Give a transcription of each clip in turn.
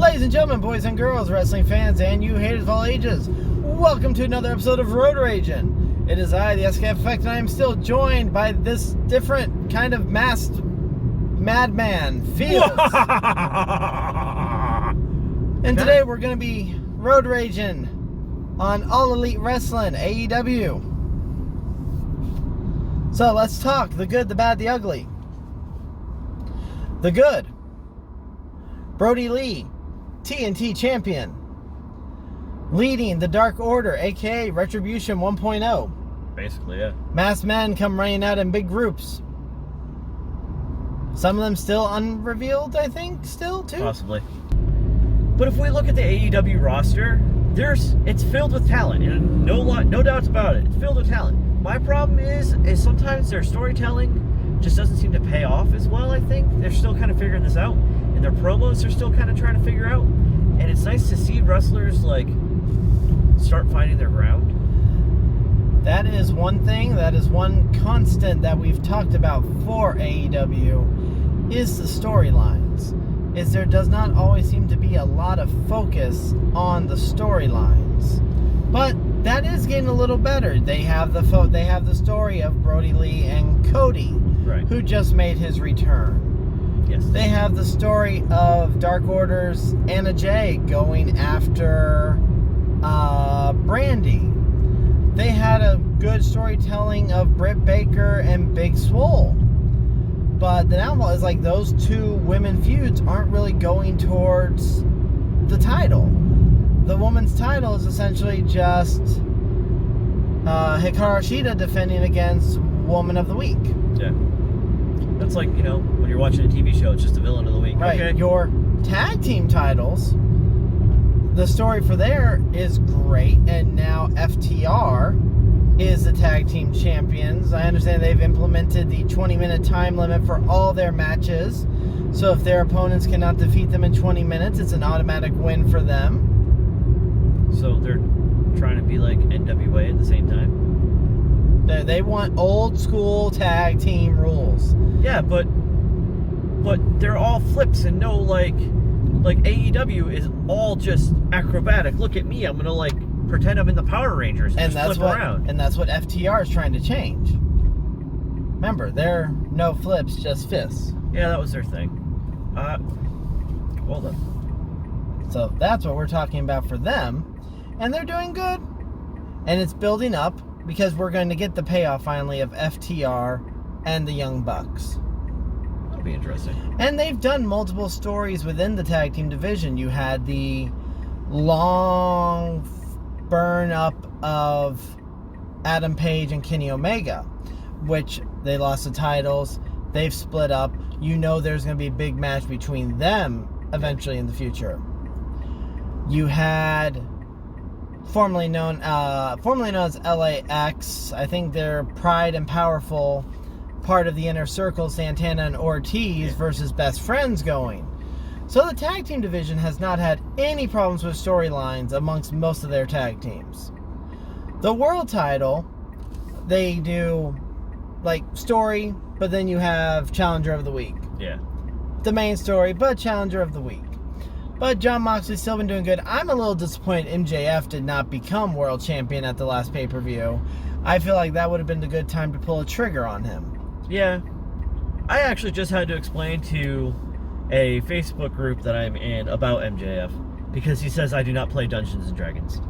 Ladies and gentlemen, boys and girls, wrestling fans, and you haters of all ages, welcome to another episode of RAGIN. It is I, the SKF Effect, and I am still joined by this different kind of masked madman, Fields. And today we're going to be road raging on All Elite Wrestling, AEW. So let's talk the good, the bad, the ugly. The good. Brody Lee, TNT champion, leading the Dark Order, aka Retribution 1.0. Basically, yeah. Masked men come running out in big groups. Some of them still unrevealed, I think, still, too? Possibly. But if we look at the AEW roster, it's filled with talent, and no doubts about it. It's filled with talent. My problem is sometimes their storytelling just doesn't seem to pay off as well, I think. They're still kind of figuring this out. And their promos are still kind of trying to figure out. And it's nice to see wrestlers, start finding their ground. That is one thing, that is one constant that we've talked about for AEW, is the storylines. There does not always seem to be a lot of focus on the storylines. But that is getting a little better. They have the story of Brody Lee and Cody, right, who just made his return. Yes. They have the story of Dark Order's Anna Jay going after Brandy. They had a good storytelling of Britt Baker and Big Swole. But the downfall is those two women feuds aren't really going towards the title. The woman's title is essentially just Hikaru Shida defending against Woman of the Week. Yeah. That's when you're watching a TV show, it's just the villain of the week. Right. Okay. Your tag team titles, the story for there is great, and now FTR is the tag team champions. I understand they've implemented the 20-minute time limit for all their matches, so if their opponents cannot defeat them in 20 minutes, it's an automatic win for them. So they're trying to be like NWA at the same time? They want old school tag team rules. Yeah, but they're all flips and no like AEW is all just acrobatic. Look at me, I'm gonna pretend I'm in the Power Rangers and just flip around. And that's what FTR is trying to change. Remember, they're no flips, just fists. Yeah, that was their thing. Hold on. So that's what we're talking about for them. And they're doing good. And it's building up because we're going to get the payoff finally of FTR and the Young Bucks. That'll be interesting. And they've done multiple stories within the tag team division. You had the long burn up of Adam Page and Kenny Omega, which they lost the titles. They've split up. There's going to be a big match between them eventually in the future. You had formerly known as LAX. I think they're Pride and Powerful, part of the Inner Circle, Santana and Ortiz versus Best Friends going. So the tag team division has not had any problems with storylines amongst most of their tag teams. The world title, they do story, but then you have Challenger of the Week. Yeah. The main story, but Challenger of the Week. But Jon Moxley's still been doing good. I'm a little disappointed MJF did not become world champion at the last pay-per-view. I feel like that would have been the good time to pull a trigger on him. Yeah. I actually just had to explain to a Facebook group that I'm in about MJF because he says I do not play Dungeons & Dragons.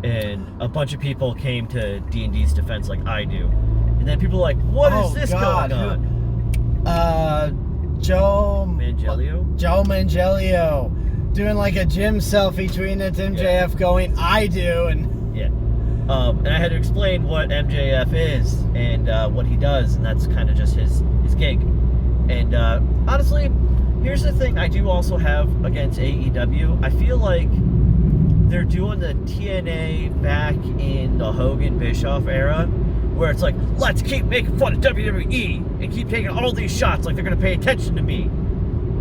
And a bunch of people came to D&D's defense like I do. And then people are like, what is this going on? Joe Manganiello doing a gym selfie tweeting at MJF going, I do, and yeah. And I had to explain what MJF is and what he does, and that's kind of just his gig. And honestly, here's the thing I do also have against AEW. I feel like they're doing the TNA back in the Hogan Bischoff era, where it's let's keep making fun of WWE and keep taking all these shots like they're going to pay attention to me.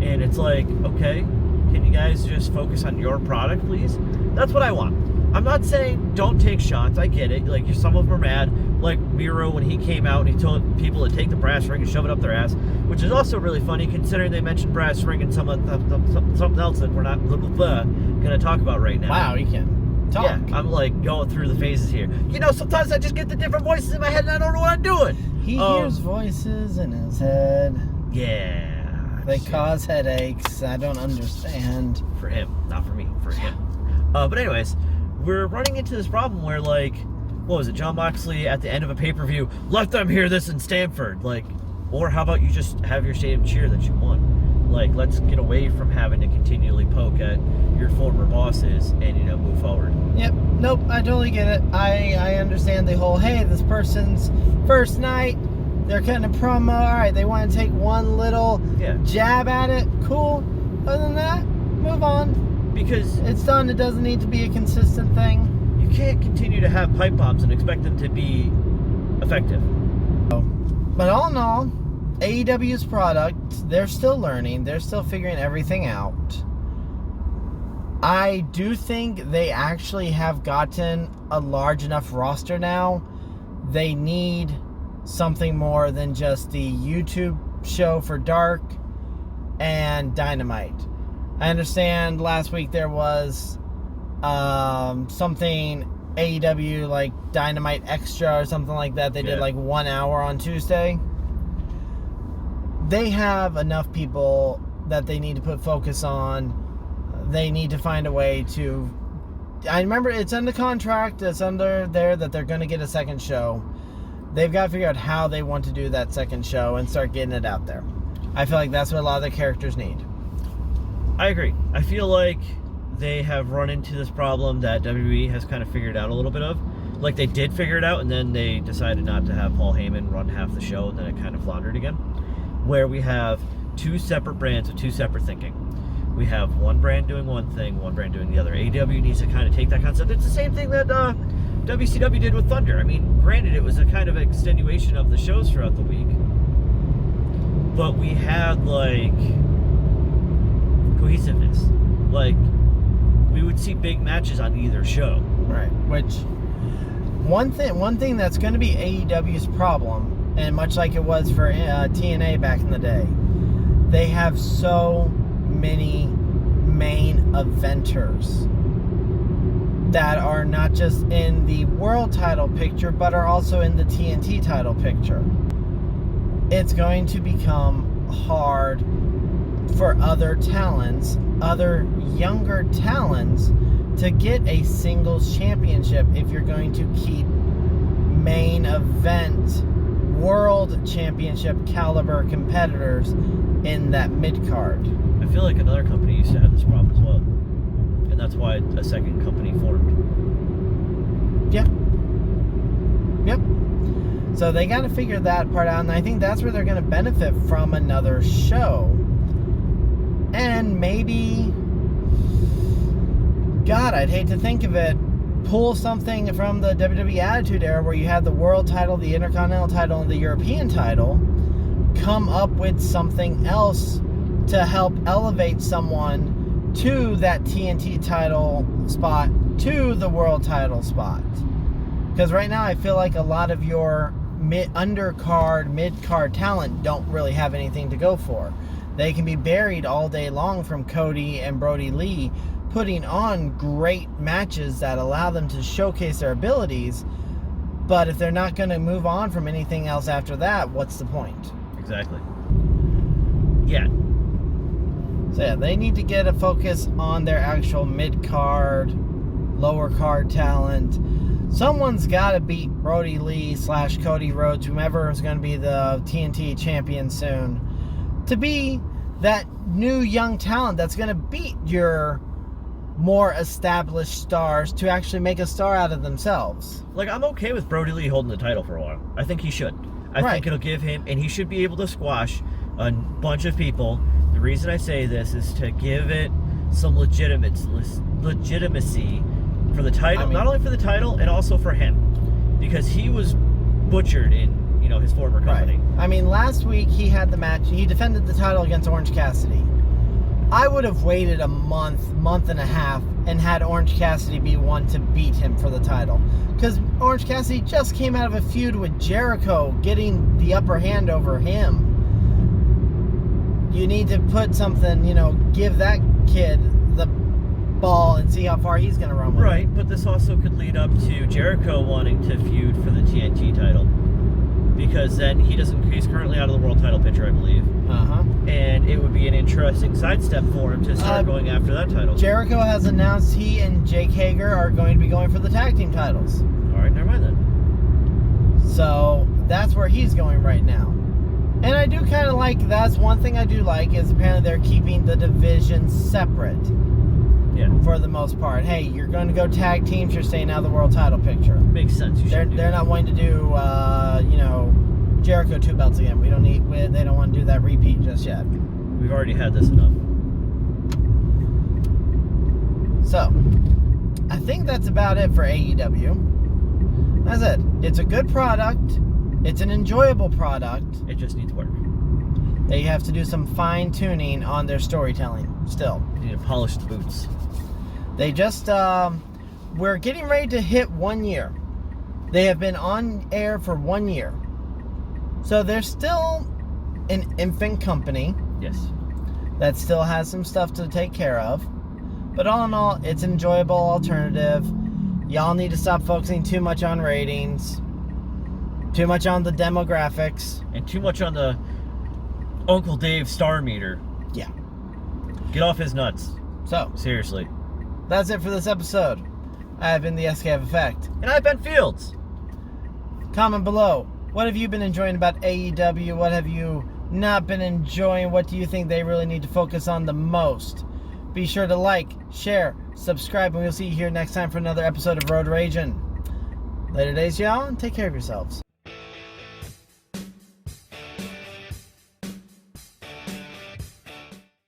And it's okay, can you guys just focus on your product, please? That's what I want. I'm not saying don't take shots. I get it. Like, some of them are mad. Like Miro when he came out and he told people to take the brass ring and shove it up their ass, which is also really funny considering they mentioned brass ring and something else that we're not going to talk about right now. Wow, you can talk. Yeah, I'm like going through the phases here. You know, sometimes I just get the different voices in my head and I don't know what I'm doing. He hears voices in his head. Yeah. They cause headaches. I don't understand. For him, not for me. For him. But anyways, we're running into this problem where, like, what was it? John Moxley at the end of a pay-per-view, let them hear this in Stamford. Like, or how about you just have your stadium cheer that you won? Like, let's get away from having to continually poke at your former bosses and, you know, move forward. Yep. Nope. I totally get it. I understand the whole, hey, this person's first night, they're cutting a promo. All right, they want to take one little jab at it. Cool. Other than that, move on. Because it's done. It doesn't need to be a consistent thing. You can't continue to have pipe bombs and expect them to be effective. But all in all, AEW's product, they're still learning. They're still figuring everything out. I do think they actually have gotten a large enough roster now. They need something more than just the YouTube show for Dark and Dynamite. I understand last week there was something AEW like Dynamite Extra or something like that. They did like 1 hour on Tuesday. They have enough people that they need to put focus on. They need to find a way to... I remember it's under contract. It's under there that they're going to get a second show. They've got to figure out how they want to do that second show and start getting it out there. I feel like that's what a lot of the characters need. I agree. I feel like they have run into this problem that WWE has kind of figured out a little bit of. Like, they did figure it out, and then they decided not to have Paul Heyman run half the show, and then it kind of floundered again. Where we have two separate brands with two separate thinking. We have one brand doing one thing, one brand doing the other. AEW needs to kind of take that concept. It's the same thing that WCW did with Thunder. I mean, granted, it was a kind of extenuation of the shows throughout the week. But we had, like, cohesiveness. Like, we would see big matches on either show. Right. Which, one thing that's going to be AEW's problem, and much like it was for TNA back in the day, they have so many main eventers that are not just in the world title picture, but are also in the TNT title picture. It's going to become hard for other talents, other younger talents, to get a singles championship if you're going to keep main event world championship caliber competitors in that mid-card. I feel like another company used to have this problem as well. And that's why a second company formed. Yeah. Yep. So they got to figure that part out, and I think that's where they're going to benefit from another show. And maybe, God, I'd hate to think of it, pull something from the WWE Attitude Era where you had the world title, the Intercontinental title, and the European title, come up with something else to help elevate someone to that TNT title spot, to the world title spot. Because right now I feel like a lot of your undercard, mid-card talent don't really have anything to go for. They can be buried all day long from Cody and Brody Lee, putting on great matches that allow them to showcase their abilities, but if they're not going to move on from anything else after that, what's the point? Exactly. Yeah. So yeah, they need to get a focus on their actual mid-card, lower card talent. Someone's got to beat Brody Lee / Cody Rhodes, whomever is going to be the TNT champion soon, to be that new young talent that's going to beat your more established stars to actually make a star out of themselves. Like, I'm okay with Brody Lee holding the title for a while. I think he should. I think it'll give him, and he should be able to squash a bunch of people. The reason I say this is to give it some legitimacy for the title, not only for the title, and also for him. Because he was butchered in, you know, his former company. Right. I mean, last week he had the match, he defended the title against Orange Cassidy. I would have waited a month and a half, and had Orange Cassidy be one to beat him for the title. Because Orange Cassidy just came out of a feud with Jericho, getting the upper hand over him. You need to put something, give that kid the ball and see how far he's going to run with Right, but this also could lead up to Jericho wanting to feud for the TNT title. Because then he's currently out of the world title picture, I believe. Uh-huh. And it would be an interesting sidestep for him to start going after that title. Jericho has announced he and Jake Hager are going to be going for the tag team titles. Alright, never mind then. So that's where he's going right now. And I do kind of like, that's one thing I do like, is apparently they're keeping the divisions separate. Yeah. For the most part. Hey, you're going to go tag teams, you're staying out of the world title picture. Makes sense. They're not wanting to do, Jericho 2 belts again. They don't want to do that repeat just yet. We've already had this enough. So, I think that's about it for AEW. That's it. It's a good product. It's an enjoyable product. It just needs work. They have to do some fine tuning on their storytelling still. You need to polish the boots. They just, we're getting ready to hit 1 year. They have been on air for 1 year. So they're still an infant company. Yes. That still has some stuff to take care of. But all in all, it's an enjoyable alternative. Y'all need to stop focusing too much on ratings. Too much on the demographics. And too much on the Uncle Dave star meter. Yeah. Get off his nuts. So, Seriously. that's it for this episode. I have been the SKF Effect. And I've been Fields. Comment below. What have you been enjoying about AEW? What have you not been enjoying? What do you think they really need to focus on the most? Be sure to like, share, subscribe, and we'll see you here next time for another episode of Road Ragin'. Later days, y'all, and take care of yourselves.